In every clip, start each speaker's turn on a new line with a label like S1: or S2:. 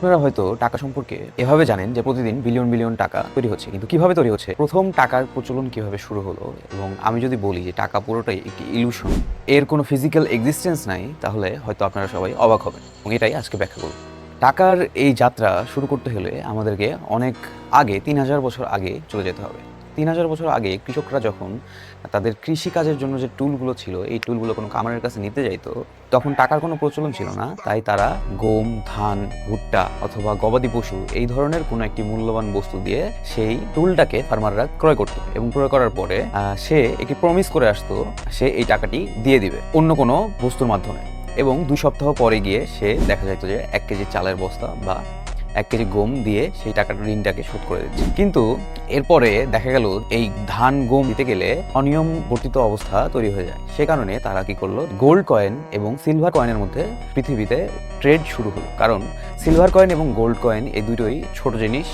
S1: আপনারা হয়তো টাকা সম্পর্কে এভাবে জানেন যে প্রতিদিন বিলিয়ন বিলিয়ন টাকা তৈরি হচ্ছে, কিন্তু কিভাবে তৈরি হচ্ছে, প্রথম টাকার প্রচলন কিভাবে শুরু হলো। এবং আমি যদি বলি যে টাকা পুরোটাই একটি ইলুশন, এর কোনো ফিজিক্যাল এক্সিস্টেন্স নাই, তাহলে হয়তো আপনারা সবাই অবাক হবেন এবং এটাই আজকে ব্যাখ্যা করব। টাকার এই যাত্রা শুরু করতে হলে আমাদেরকে অনেক আগে ৩,০০০ বছর আগে চলে যেতে হবে। ৩,০০০ বছর আগে কৃষকরা যখন তাদের কৃষিকাজের জন্য যে টুলগুলো ছিল, এই টুলগুলো কোনো কামারের কাছে নিতে যাইতো, তখন টাকার কোনো প্রচলন ছিল না। তাই তারা গম, ধান, ভুট্টা অথবা গবাদি পশু এই ধরনের কোনো একটি মূল্যবান বস্তু দিয়ে সেই টুলটাকে ফার্মাররা ক্রয় করতো এবং ক্রয় করার পরে সে একটি প্রমিস করে আসতো সে এই টাকাটি দিয়ে দিবে অন্য কোনো বস্তুর মাধ্যমে। এবং ২ সপ্তাহ পরে গিয়ে সে দেখা যেত যে ১ কেজি চালের বস্তা বা ১ কেজি গম দিয়ে সেই টাকার ঋণটাকে শোধ করে দিচ্ছে। কিন্তু এরপরে দেখা গেল এই ধান গম দিতে গেলে অনিয়ম বর্তিত অবস্থা তৈরি হয়ে যায়। সে কারণে তারা কি করলো, গোল্ড কয়েন এবং সিলভার কয়েনের মধ্যে পৃথিবীতে ট্রেড শুরু হলো। কারণ সিলভার কয়েন এবং গোল্ড কয়েন এই দুটোই ছোট জিনিস,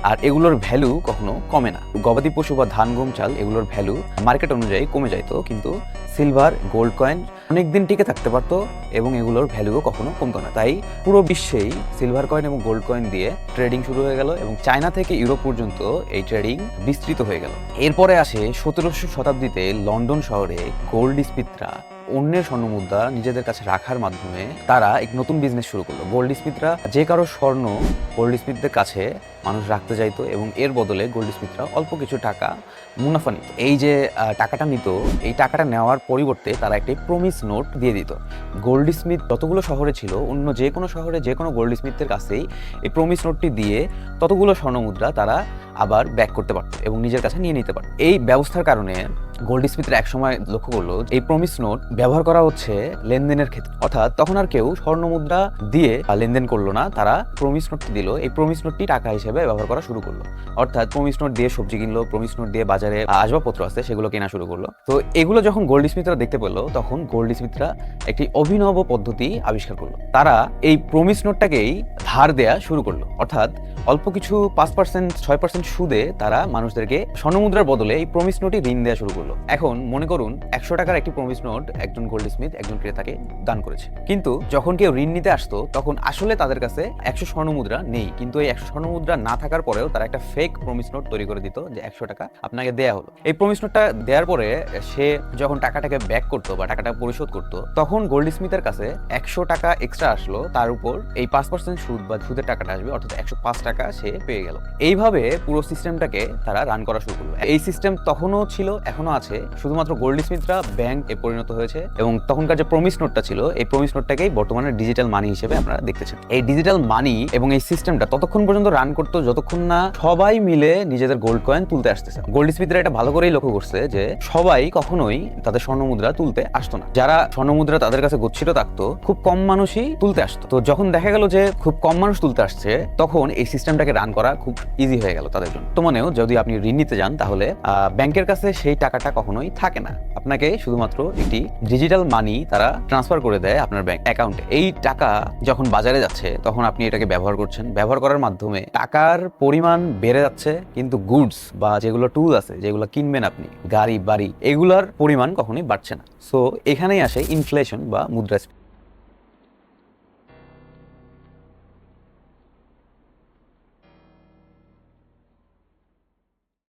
S1: আর এগুলোর ভ্যালু কখনো কমে না। গবাদি পশু বা ধান গম চাল এগুলোর ভ্যালু মার্কেট অনুযায়ী কমে যাইতো, কিন্তু সিলভার গোল্ড কয়েন অনেকদিন টিকে থাকতে পারতো এবং এগুলোর ভ্যালুও কখনো কমতো না। তাই পুরো বিশ্বেই সিলভার কয়েন এবং গোল্ড কয়েন দিয়ে ট্রেডিং শুরু হয়ে গেল এবং চায়না থেকে ইউরোপ পর্যন্ত এই ট্রেডিং বিস্তৃত হয়ে গেল। এরপরে আসে ১৭০০ শতাব্দীতে লন্ডন শহরে গোল্ড স্মিথরা অন্যের স্বর্ণমুদ্রা নিজেদের কাছে রাখার মাধ্যমে তারা এক নতুন বিজনেস শুরু করলো। গোল্ড স্মিথরা যে কারো স্বর্ণ গোল্ড স্মিথদের কাছে মানুষ রাখতে চাইতো এবং এর বদলে গোল্ড স্মিথরা অল্প কিছু টাকা মুনাফা নিত। এই যে টাকাটা নিত, এই টাকাটা নেওয়ার পরিবর্তে তারা একটি প্রমিস নোট দিয়ে দিত। গোল্ড স্মিথ যতগুলো শহরে ছিল, অন্য যে কোনো শহরে যে কোনো গোল্ড স্মিথের কাছেই এই প্রমিস নোটটি দিয়ে ততগুলো স্বর্ণমুদ্রা তারা আবার ব্যাক করতে পারত এবং নিজের কাছে নিয়ে নিতে পারত। এই ব্যবস্থার কারণে গোল্ড স্মিথরা একসময় লক্ষ্য করলো এই প্রমিস নোট ব্যবহার করা হচ্ছে লেনদেনের ক্ষেত্রে, অর্থাৎ তখন আর কেউ স্বর্ণমুদ্রা দিয়ে লেনদেন করলো না, তারা প্রমিস নোটটি দিল, এই প্রমিস নোটটি টাকা হিসেবে ব্যবহার করা শুরু করলো। অর্থাৎ প্রমিস নোট দিয়ে সবজি কিনলো, প্রমিস নোট দিয়ে বাজারে আসবাবপত্র আছে সেগুলো কেনা শুরু করলো। তো এগুলো যখন গোল্ড স্মিথরা দেখতে পেলো, তখন গোল্ড স্মিথরা একটি অভিনব পদ্ধতি আবিষ্কার করলো। তারা এই প্রমিস নোটটাকেই ধার দেয়া শুরু করলো, অর্থাৎ অল্প কিছু 5%, 6% সুদে তারা মানুষদেরকে স্বর্ণমুদ্রার বদলে এই প্রমিস নোটই ঋণ দেওয়া শুরু করলো। এখন মনে করুন ১০০ টাকার একটি প্রমিস নোট একজন গোল্ড স্মিথ একজন ক্রেতাকে দান করেছে, কিন্তু যখন কেউ ঋণ নিতে আসতো তখন আসলে তাদের কাছে ১০০ স্বর্ণমুদ্রা নেই, কিন্তু এই ১০০ স্বর্ণমুদ্রা না থাকার পরেও তারা একটা ফেক প্রমিস নোট তৈরি করে দিত যে ১০০ টাকা আপনাকে দেয়া হলো। এই প্রমিস নোটটা দেওয়ার পরে সে যখন টাকাটাকে ব্যাক করতো বা টাকাটা পরিশোধ করতো, তখন গোল্ড স্মিথের কাছে ১০০ টাকা এক্সট্রা আসলো, তার উপর এই 5% সুদ বা সুদের টাকাটা আসবে, অর্থাৎ ১০৫ টাকা সে পেয়ে গেল। এইভাবে পুরো সিস্টেমটাকে তারা রান করা শুরু করলো। এই সিস্টেম তখনও ছিল, এখনো আছে, শুধুমাত্র গোল্ড স্মিথরা ব্যাংক এ পরিণত হয়েছে এবং তখনকার যে প্রমিস নোটটা ছিল এই প্রমিস নোটটাকেই বর্তমানে ডিজিটাল মানি হিসেবে আপনারা দেখতেছেন। এই ডিজিটাল মানি এবং এই সিস্টেমটা ততক্ষণ পর্যন্ত রান করতো যতক্ষণ না সবাই মিলে নিজেদের গোল্ড কয়েন তুলতে আসতেছে। গোল্ড স্মিথরা এটা ভালো করেই লক্ষ্য করছে যে সবাই কখনোই তাদের স্বর্ণমুদ্রা তুলতে আসতো না। যারা স্বর্ণমুদ্রা তাদের কাছে গচ্ছিত থাকতো, খুব কম মানুষই তুলতে আসতো। তো যখন দেখা গেল যে খুব কম মানুষ তুলতে আসছে, তখন এই সিস্টেমটাকে রান করা খুব ইজি হয়ে গেল তাদের জন্য। বর্তমানেও যদি আপনি ঋণ নিতে যান, তাহলে ব্যাংকের কাছে সেই টাকাটা কখনোই থাকে না, আপনাকে শুধুমাত্র একটি ডিজিটাল মানি তারা ট্রান্সফার করে দেয় আপনার ব্যাংক অ্যাকাউন্টে। এই টাকা যখন বাজারে যাচ্ছে তখন আপনি এটাকে ব্যবহার করছেন, ব্যবহার করার মাধ্যমে টাকার পরিমাণ বেড়ে যাচ্ছে, কিন্তু গুডস বা যেগুলো টুল আছে যেগুলো কিনবেন আপনি, গাড়ি বাড়ি, এগুলোর পরিমাণ কখনোই বাড়ছে না। সো এখানেই আসে ইনফ্লেশন বা মুদ্রাস্ফীতি।